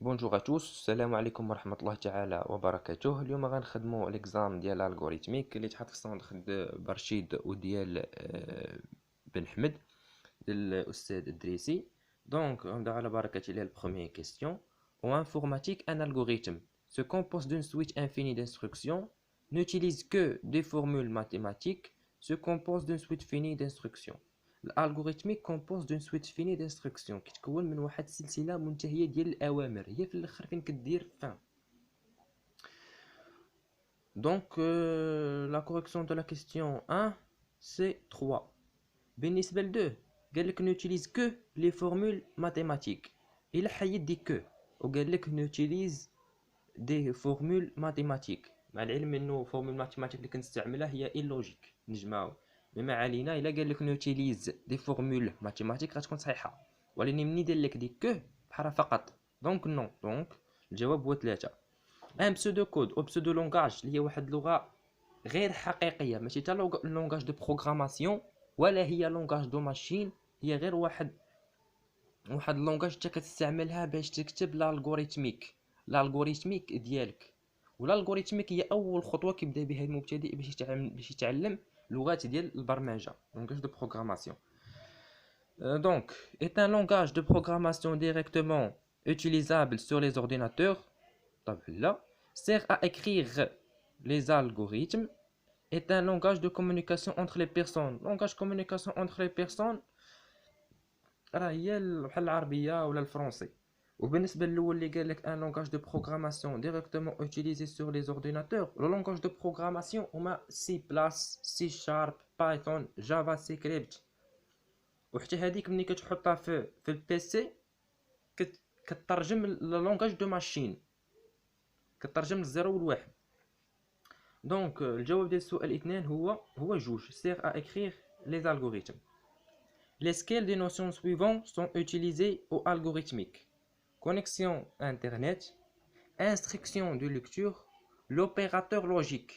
بونجور ا توس، السلام عليكم ورحمة الله تعالى وبركاته. اليوم غنخدمو ليكزام ديال الالغوريتميك اللي تحط في السونتر برشيد وديال بن حمد ديال الاستاذ الدريسي. دونك نبدا على بركة الله. البروميير كيستيون: En informatique, un algorithme se compose d'une suite infinie d'instructions, n'utilise que des formules mathématiques, se compose d'une suite finie d'instructions. الالغوريتميك كومبوز دون سويت فيني دانستركسيون، كيتكون من واحد السلسله منتهيه ديال الاوامر، هي في الاخر فين كدير فان. دونك لا كوريكسيون دو لا كيستيون 1 سي 3. بالنسبه ل 2 قال لك نوتيليز كو لي فورمول ماتيماتيك، الا حيد دي كو وقال لك نوتيليز دي فورمول ماتيماتيك، مع العلم انه فورمول ماتيماتيك اللي كنستعملها هي اللوجيك نجمعو، ما علينا. الا قال لك نوتيليز دي فورمول ماتيماتيك غتكون صحيحه، ولكن مني دار لك دي كو بحال فقط دونك نو. دونك الجواب هو 3. ان بسودو كود او بسودو لونغاج اللي هي واحد اللغه غير حقيقيه، ماشي حتى لونغاج دو بروغراماسيون ولا هي لونغاج دو ماشين، هي غير واحد اللونغاج انت كتستعملها باش تكتب الالغوريتميك ديالك. والالغوريتميك هي اول خطوه كيبدا بها المبتدئ باش يتعلم لغات ديال البرمجه، لونغاج دو بروغراماسيون. Donc est un langage de programmation directement utilisable sur les ordinateurs. طبعا لا. Sert à écrire les algorithmes. Est un langage de communication entre les personnes. Langage de communication entre les personnes راه هي بحال العربيه ولا الفرنسي. وبالنسبه للاول اللي قال لك ان لونغاج دو بروغراماسيون ديريكتومون اوتيليزي سور لي اورديناتور، لو لونغاج دو بروغراماسيون هما سي بلاس، سي شارب، بايثون، جافا سكريبت. وحتى هذيك ملي كتحطها في البيسي كترجم لونغاج دو ماشين، كترجم للزيرو والواحد. دونك الجواب ديال السؤال 2 هو جوج. سير ا اكرير لي الغوريثم. Lesquelles des notions suivantes sont utilisées au algorithmique: connexion internet, instruction de lecture, l'opérateur logique.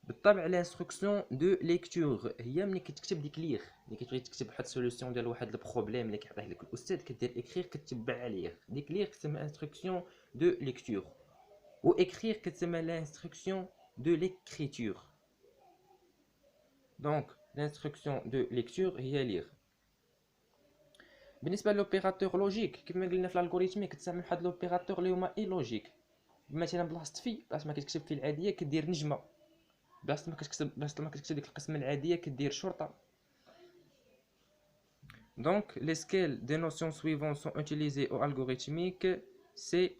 بالطبع l'instruction de lecture هي ملي كتكتب ديك ليغ، ملي كتبغي تكتب واحد السوليوشن ديال واحد البروبليم اللي كيعطيه لك الاستاذ، كدير اكرير كتبع عليه، ديك ليغ كتسمى instruction de lecture، و écrire كتسمى l'instruction de l'écriture. Donc l'instruction de lecture هي lire. بالنسبه للوبيراتور لوجيك كما قلنا في الالغوريثم كتستعمل واحد لوبيراتور اللي هما اي لوجيك. مثلا بلاصه ما كتكتب في العاديه كدير نجمه، بلاصه ما كتكتب ديك القسمه العاديه كدير شرطه. Donc lesquelles des notions suivantes sont utilisées au algorithmique: c'est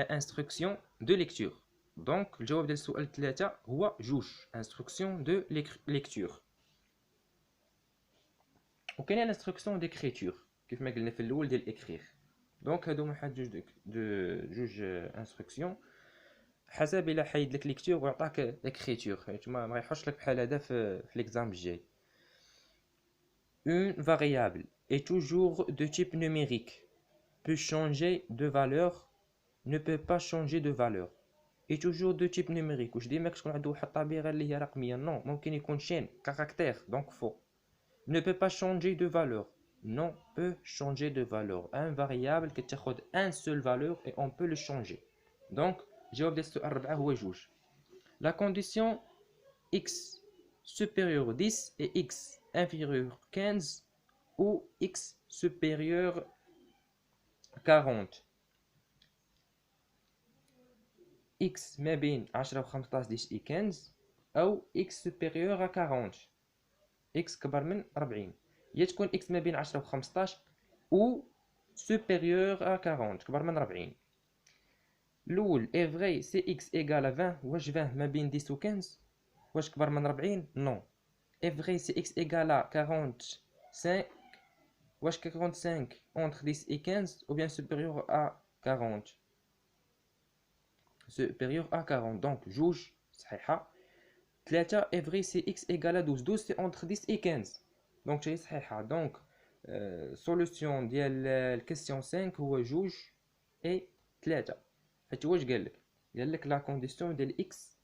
instruction de lecture. Donc الجواب ديال السؤال 3 هو جوج، instruction de lecture. وكاين الانستركسيون ديكريتور كيف ما قلنا في الاول ديال اكرير. دونك هادو واحد جوج انستركسيون حسب الا حيد لك ليكتور ويعطاك اكريتور، حيت ما غيحوش لك بحال هذا في ليكزام الجاي. Une variable est toujours de type numérique, peut changer de valeur, ne peut pas changer de valeur. est toujours de type numérique، واش ديما كتكون عنده واحد الطبيعه اللي هي رقميه؟ نو، ممكن يكون شين كاركتير، دونك فو. Ne peut pas changer de valeur. Non, peut changer de valeur. Un variable qui تاخد un seul valeur et on peut le changer. Donc, جواب ديال السؤال 4 هو جوج. La condition x supérieur 10 et x inférieur 15 ou x supérieur 40. x ما بين 10 و 15 ديال 15 أو x supérieur à 40. x كبر من 40. هي تكون x ما بين 10 و 15 و supérieur à 40 كبر من 40. الأول est vrai si x égale à 20. واش 20 ما بين 10 و 15 واش كبر من 40؟ non. est vrai si x égale à 45. واش 45 entre 10 et 15 ou bien supérieur à 40؟ supérieur à 40. donc جوج صحيحة. 3 est vrai si x égale à 12. 12 c'est entre 10 et 15 دونك هي صحيحه. دونك سوليوشن ديال الكيسيون 5 هو جوج اي 3. حيت واش قال لك لا كونديسيون ديال اكس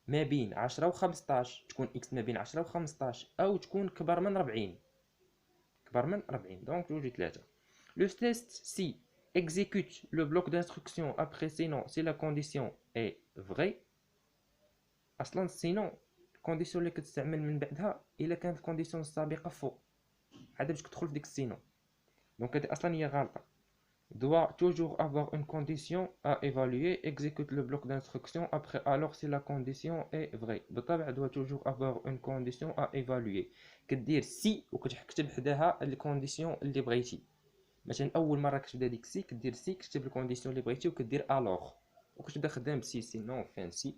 ما بين 10 و 15 تكون اكس ما بين 10 و 15 او تكون كبر من 40. كبر من 40 دونك 2 3. Le test si exécute le bloc d'instruction après sinon si la condition est vraie. اصلا sinon الكونديسيون اللي كتستعمل من بعدها الا كانت الكونديسيون السابقه فوق عاد باش تدخل في ديك السينو دونك هذه اصلا هي غلطه. doit toujours avoir une condition à évaluer, exécute le bloc d'instruction après alors si la condition est vraie. بالطبع doit toujours avoir une condition à évaluer. كدير سي وكتكتب حداها الكونديسيون اللي بغيتي. مثلا اول مره كتبدا ديك سي كدير سي كتكتب الكونديسيون اللي بغيتي وكدير الوغ وكتبدا خدام سي سينون فين سي.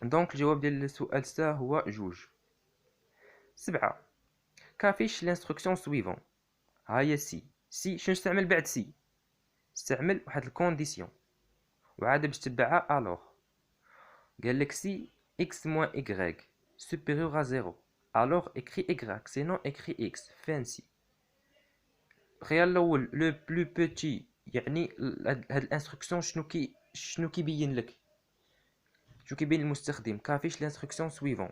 دونك الجواب ديال السؤال سا هو جوج. 7 كافيش لانستركسيون سويفون. ها هي سي شنو نستعمل بعد سي؟ نستعمل واحد الكونديسيون وعاد باش تبعها الوغ. قال لك سي x moins y supérieur à 0 alors écrit y sinon écrit x fin سي. الخيار الاول لو بلو بوتي يعني هاد الانستركسيون شنو كيبين لك شنو كيبين المستخدم كافيش لانستركسيون سويفون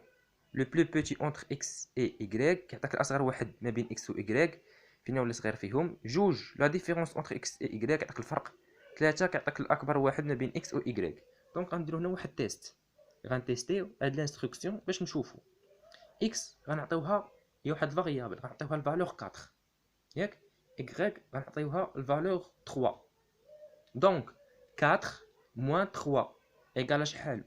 لو بلو بوتي اونتر x et y كيعطيك الاصغر واحد ما بين x و y فين هو اللي صغير فيهم. جوج لا ديفيرونس اونتر x et y كيعطيك الفرق. 3 كيعطيك الاكبر واحد ما بين x و y. دونك غنديرو هنا واحد تيست غنتيستيو هاد لانستركسيون باش نشوفو x غنعطيوها هي واحد الفاريابل غنعطيوها الفالور 4 ياك y غنعطيوها الفالور 3. دونك 4 موان 3 ايكال شحال؟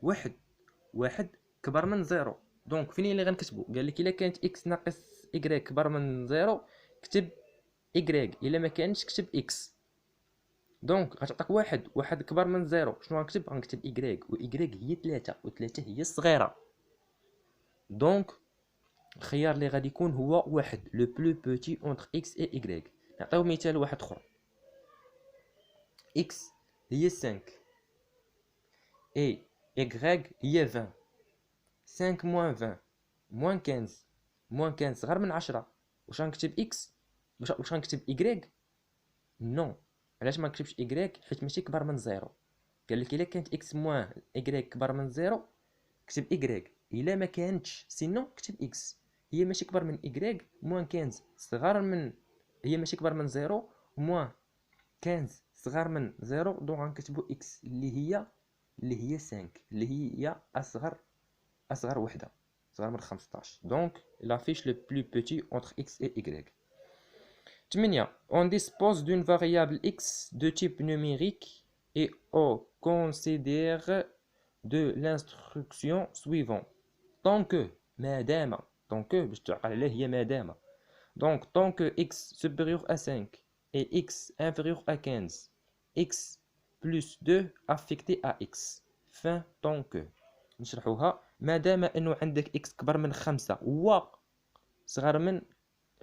واحد كبر من 0. دونك فين اللي غنكتبو؟ قال لك الا كانت x ناقص y كبر من 0 كتب y الا ما كانش كتب x. دونك غتعطيك واحد كبر من 0 شنو غنكتب؟ غنكتب y و y هي 3 و 3 هي الصغيره. دونك الخيار اللي غادي يكون هو واحد لو بلو بوتي اونتر x et y. نعطيو مثال واحد اخر x هي 5 et y هي 20. 5 moins 20 moins 15 moins 15 صغر من 10. واش غنكتب x واش غنكتب y؟ نو. علاش ما نكتبش y؟ حيت ماشي كبر من 0. قال لك الا كانت x موان y كبر من 0 كتب y الا ما كانتش سينو كتب x. هي ماشي كبر من y موان 15 صغر من هي ماشي كبر من 0 موان 15 صغر من 0 دونك غنكتبو x اللي هي 5 اللي هي اصغر وحده صغر من 15. دونك لا فيش لو بلو بوتي اونتر x et y. 8 on dispose d'une variable x de type numérique et on considère de l'instruction suivante tant que مادام tant que باش تعقل عليه هي مادام. donc tant que x supérieur à 5 et x inférieur à 15 x plus 2 affecté à x fin tant que. نشرحوها. مادام انه عندك x كبر من 5 و صغر من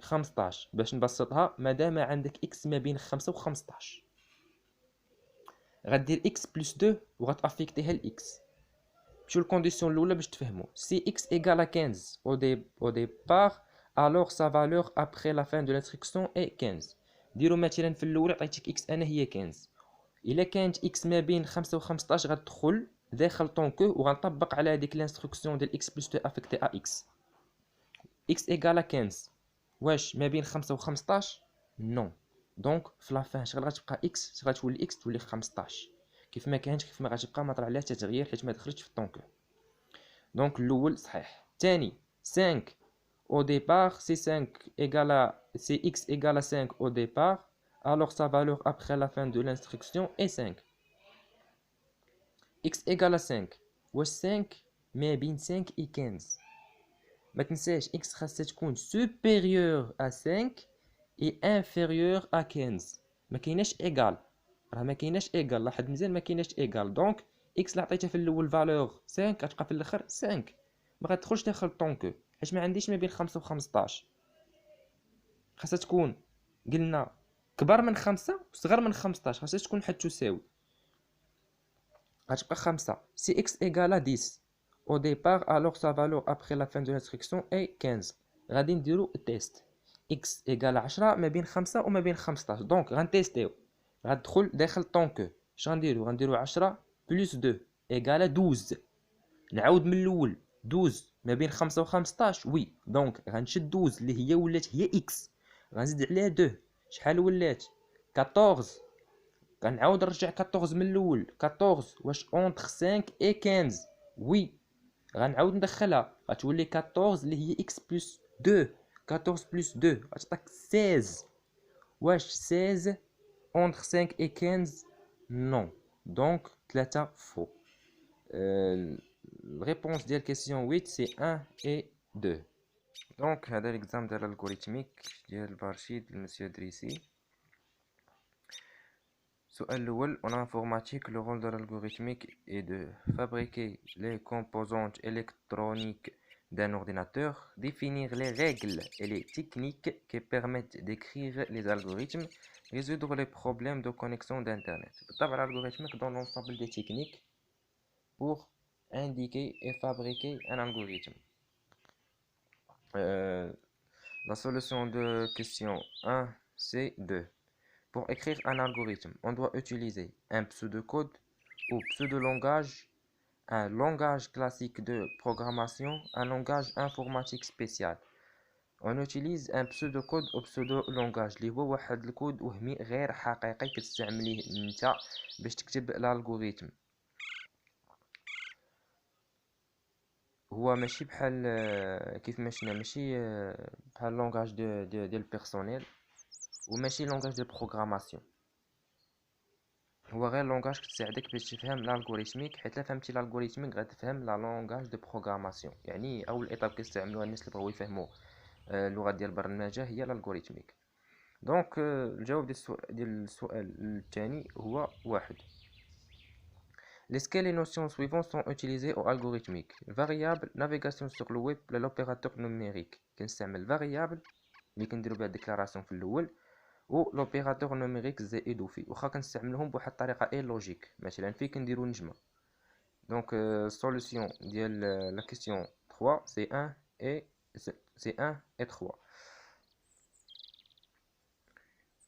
15 باش نبسطها مادام عندك x ما بين 5 و 15 غدير x plus 2 وغتافيكتيها ل x. شو الكونديسيون الاولى باش تفهموا؟ si x égale à 15 au départ alors sa valeur après la fin de l'instruction est 15. ديروا مثلا في الاول عطيتك x انا هي 15 الا كانت x ما بين 5 و 15 غتدخل داخل طونكو وغنطبق على هذيك الانستركسيون ديال x plus 2 affecté à x. x égale à 15 واش ما بين 5 و 15 نو. دونك في لافان شغل غتبقى x شغل تولي x تولي 15 كيف ما كانت كيف ما غتبقى ما طرا عليها حتى تغيير حيت ما دخلتش في الطونكو. دونك الاول صحيح. ثاني 5 au départ si 5 égale à si x égale à 5 au départ alors sa valeur après la fin de l'instruction est 5. x égale à 5 واش 5 ما بين 5 et 15 ما تنساش x خاصها تكون supérieur à 5 et inférieur à 15 ما كايناش égal راه ما كايناش égal لاحظ مزيان ما كايناش égal. دونك x اللي عطيتها في الاول فالور 5 غتبقى في الاخر 5 ما غتدخلش داخل الطونكو حيت ما عنديش ما بين 5 و 15 خاصها تكون قلنا كبر من 5 وصغر من 15 خاصها تكون حد تساوي غتبقى 5. si x égale à 10 au départ alors sa valeur après la fin de l'instruction est 15. غادي نديرو التيست x égale à 10 ما بين 5 وما بين 15 دونك غنتيستيو غتدخل داخل طونكو اش غنديرو 10 بلس 2 égale à 12. نعاود من الاول 12 ما بين 5 و 15 وي دونك غنشد 12 اللي هي ولات هي x غنزيد عليها 2 شحال ولات 14. غنعاود نرجع 14 من الاول 14 واش اونتر 5 اي 15 وي غنعاود ندخلها غتولي 14 اللي هي اكس بلس 2 14 بلس 2 غتعطيك 16 واش 16 اونتر 5 اي 15 نو دونك 3 فو. الريبونس ديال كيسيون 8 سي 1 اي 2. دونك هذا ليكزام ديال الالغوريثميك ديال بارشيد المسيو دريسي. السؤال الأول en informatique le rôle de l'algorithmique est de fabriquer les composantes électroniques d'un ordinateur, définir les règles et les techniques qui permettent d'écrire les algorithmes, résoudre les problèmes de connexion d'internet. بالطبع l'algorithmique donne l'ensemble des techniques pour indiquer et fabriquer un algorithme. La solution de question 1 c'est 2. Pour écrire un algorithme, on doit utiliser un pseudocode ou pseudo-langage, un langage classique de programmation, un langage informatique spécial. On utilise un pseudocode ou pseudo-langage اللي هو واحد الكود وهمي غير حقيقي كتستعمليه انت باش تكتب الالغوريثم. هو ماشي بحال كيف ماشي بحال لونغاج ديال بيرسونيل وماشي لونغاج ديال بروغراماسيون. هو غير لونغاج كتساعدك باش تفهم الالغوريثميك، حيت لا فهمتي الالغوريثميك غتفهم لا لونغاج دو بروغراماسيون. يعني اول ايطاب كيستعملوها الناس اللي بغاو يفهموا اللغه ديال البرمجه هي الالغوريثميك. دونك الجواب ديال السؤال الثاني هو واحد. Les notions suivantes sont utilisées au algorithmique. Variable, navigation sur le web, l'opérateur numérique. كنستعمل variable اللي كنديرو بها ديكلاراسيون في الاول و لوبيراتور نوميريك زائد وفي، واخا كنستعملهم بواحد الطريقه اي لوجيك. مثلا في كنديرو نجمه. دونك سوليوشن ديال لا كيسيون 3 سي 1 اي 3.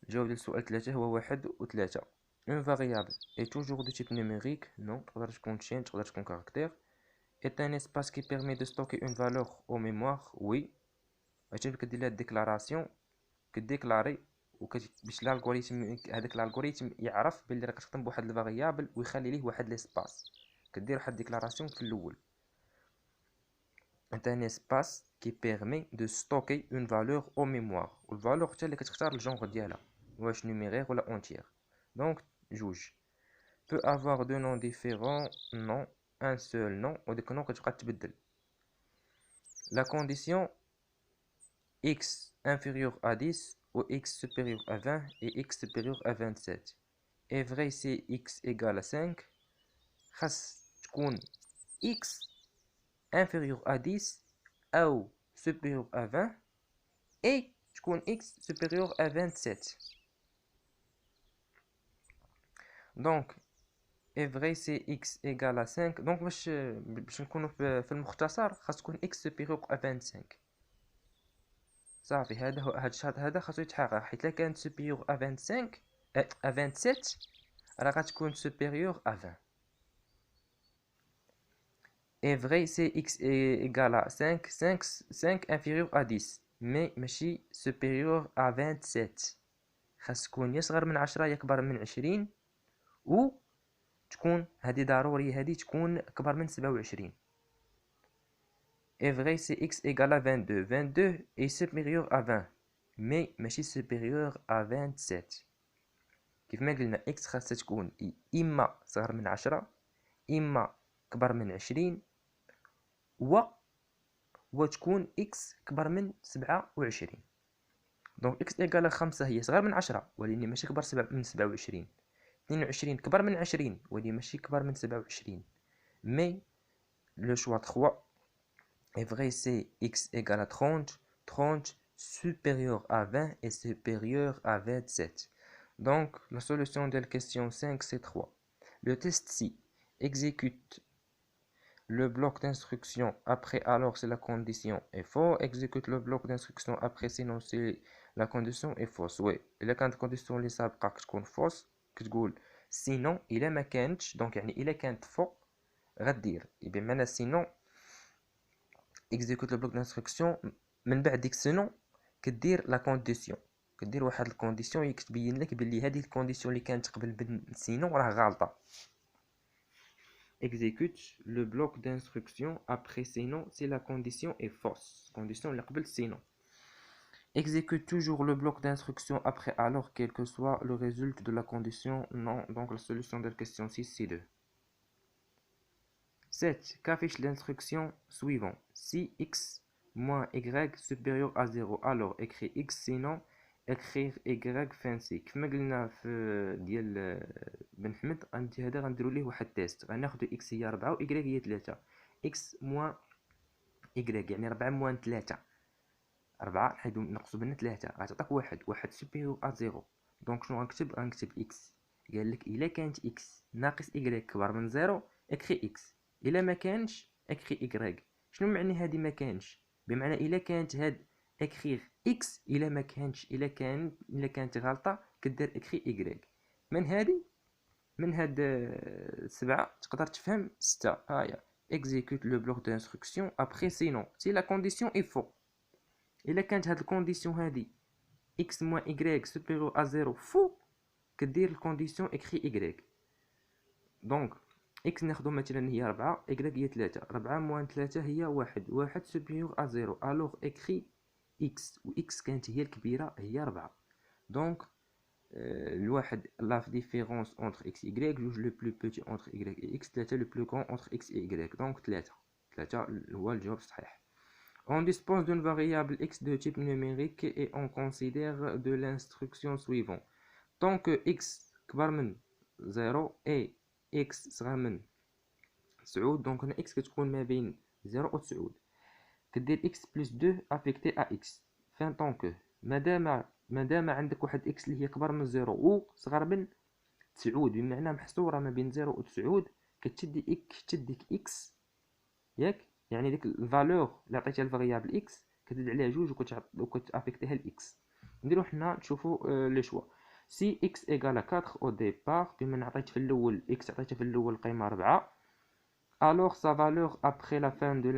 الجواب ديال السؤال 3 هو 1 و 3. Une variable est toujours de type numérique. Non, تقدر تكون chain, تقدر تكون caractère. Est un espace qui permet de stocker une valeur au mémoire. Oui. عشان كدير لها الديكلاراسيون كديكلاري باش الالغوريثم هذاك الالغوريثم يعرف بلي راك تخدم بواحد الفاريابل ويخلي ليه واحد ليسباس. كدير واحد الديكلاراسيون في الاول. انت ان اسباس كي بيرمي دو ستوكي اون فالور او ميموار، والفالور حتى اللي كتختار الجونغ ديالها واش نيميرير ولا اونتيير. دونك جوج peut avoir deux noms différents. Non, un seul nom. وديك النون كتبقى تبدل. La condition x inférieur à 10 ou x supérieur à 20 et x supérieur à 27 est vrai si x égale à 5. خاص تكون x inférieur à 10 ou supérieur à 20 et تكون x supérieur à 27. Donc est vrai si x égale à 5. Donc باش نكونوا في المختصر خاص تكون x supérieur à 25. صافي هذا الشرط هذا خاصو يتحقق، حيت الا كانت supérieur à 25 à 27 راه غتكون supérieur à 20. est vrai si x égale à 5 inférieur à 10 mais ماشي supérieur à 27. خاص تكون يصغر من 10 يكبر من 20 و تكون هذه ضروري هذه تكون اكبر من 27. est vrai si x égale à 22 est supérieur à 20 mais ماشي supérieur à 27. كيف ما قلنا x خاصها تكون اما صغر من 10 اما كبر من 20 وتكون x كبر من 27. دونك x égale 5 هي صغر من 10 ولكن ماشي كبر من 27. 22 كبر من 20 ولكن ماشي كبر من 27. مي لو شوا 3 est vrai si x égale à 30 supérieur à 20 et supérieur à 27. Donc la solution de la question 5 c'est 3. Le test si exécute le bloc d'instruction après alors si la condition est faux, exécute le bloc d'instruction après sinon si la condition est fausse. Oui, الا كانت condition اللي سابقه كتكون fausse كتقول sinon الا ما كانتش، دونك يعني الا كانت فوق غدير بمعنى sinon exécute le bloc d'instruction من بعد ديك sinon كدير la condition. كدير واحد الكونديسيون يكتبين لك بلي هذه الكونديسيون اللي كانت قبل بن سينو راه غلطه. exécute le bloc d'instruction après sinon si la condition est fausse. Condition اللي قبل sinon. Exécute toujours le bloc d'instruction après alors quel que soit le résultat de la condition non. Donc la solution de la question 6 c'est 2. 7. Qu'affiche l'instruction suivante? Si x moins y supérieur à 0 alors écrit x sinon écrire y fin c. كما قلنا في ديال بن حمد هذا غنديروا ليه واحد تيست. غناخذ x هي 4 و y هي 3. x moins y يعني 4 moins 3 4 نحيدو نقصو بنا 3 غتعطيك واحد سوبيريور ا 0. دونك شنو غنكتب x. قال لك الا كانت x ناقص y كبر من 0 اكري x. الا ما كانش اكري y. شنو معني هذه ما كانش؟ بمعنى الا كانت هاد اكريغ x الا ما كانش الا كانت غلطه كدير اكري y. من هاد 7 تقدر تفهم 6. هاهي exécute le bloc d'instruction après sinon si la condition est faux. إلا كانت هاد الكونديسيون هادي x moins y supérieur à 0 فو كدير الكونديسيون اكري y. دونك x ناخدو مثلا هي 4 y هي 3 4 موان 3 هي 1 supérieur à 0 alors écrit x و x كانت هي الكبيرة هي 4. دونك الواحد la différence entre x et y جوج le plus petit entre y et x 3 le plus grand entre x et y. دونك 3 هو الجواب الصحيح. On dispose d'une variable x de type numérique et on considère de l'instruction suivante. Tant que x كبر من 0 et x صغر من 9 donc هنا x كتكون ما بين 0 و 9 كدير x plus 2 affecté à x. Fin tant que مادام عندك واحد x اللي هي كبر من 0 و صغر من 9 بمعنى محصورة ما بين 0 و 9 كتديك x ياك يعني ديك الفالور اللي عطيتها الفاريابل اكس كتزيد عليها جوج وكتافيكتيها لاكس. نديرو حنا نشوفوا لي شوا. سي اكس ايغال 4 او ديبار بما عطيت في الاول اكس عطيتها في الاول قيمه 4 alors sa valeur après la fin de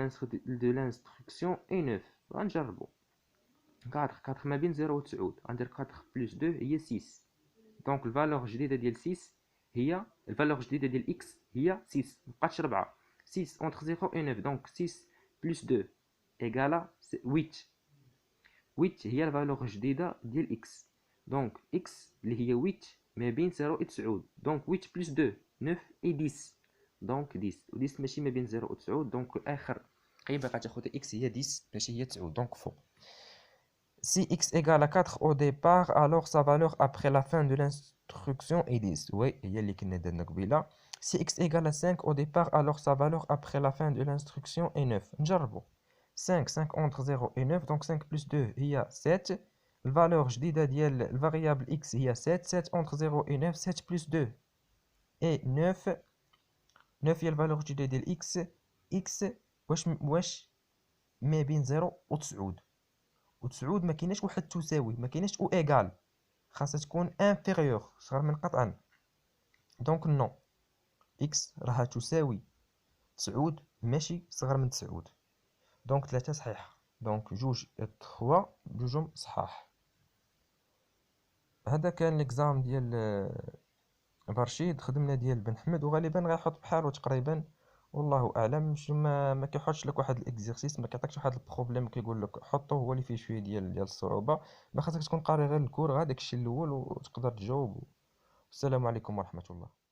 l'instruction est 9. غنجربوا 4 ما بين 0 و 9 غندير 4 بلس 2 هي 6. دونك الفالور الجديده ديال 6 هي الفالور الجديده ديال اكس هي 6 مبقاتش 4. 6 entre 0 et 9 donc 6 plus 2 égale 8. 8 هي الفالور الجديدة ديال x. donc x اللي هي 8 ما بين 0 و 9 donc 8 plus 2 9 et 10 donc 10 و 10 ماشي ما بين 0 و 9 donc آخر قيمة غتاخد x هي 10 ماشي هي 9 donc faux. Si x égale 4 au départ alors sa valeur après la fin de l'instruction est 10. oui هي اللي كنا درنا قبيله. Si x égale 5 au départ, alors sa valeur après la fin de l'instruction est 9. نجربو 5 entre 0 et 9 donc 5 plus 2 هي 7. الفالور جديدة ديال الفاريابل x هي 7 entre 0 et 9 7 plus 2 et 9 9 هي الفالور جديدة ديال x واش ما بين 0 و 9 و 9 ما كايناش واحد تساوي ما كايناش او ايغال خاصها تكون انفيريور صغر من قطعا دونك نو x راها تساوي 9 ماشي صغر من 9 دونك 3 صحيحة دونك جوج 3 جوجهم صحاح. هذا كان ليكزام ديال برشيد خدمنا ديال بن حمد وغالبا غيحط بحالو تقريبا والله اعلم. ما كيحطش لك واحد الاكزرسيس ما كيعطيكش واحد البروبليم كيقول لك حطوه هو اللي فيه شويه ديال الصعوبه. ما خاصك تكون قاري غير الكور هذاك الشيء الاول وتقدر تجاوب. السلام عليكم ورحمه الله.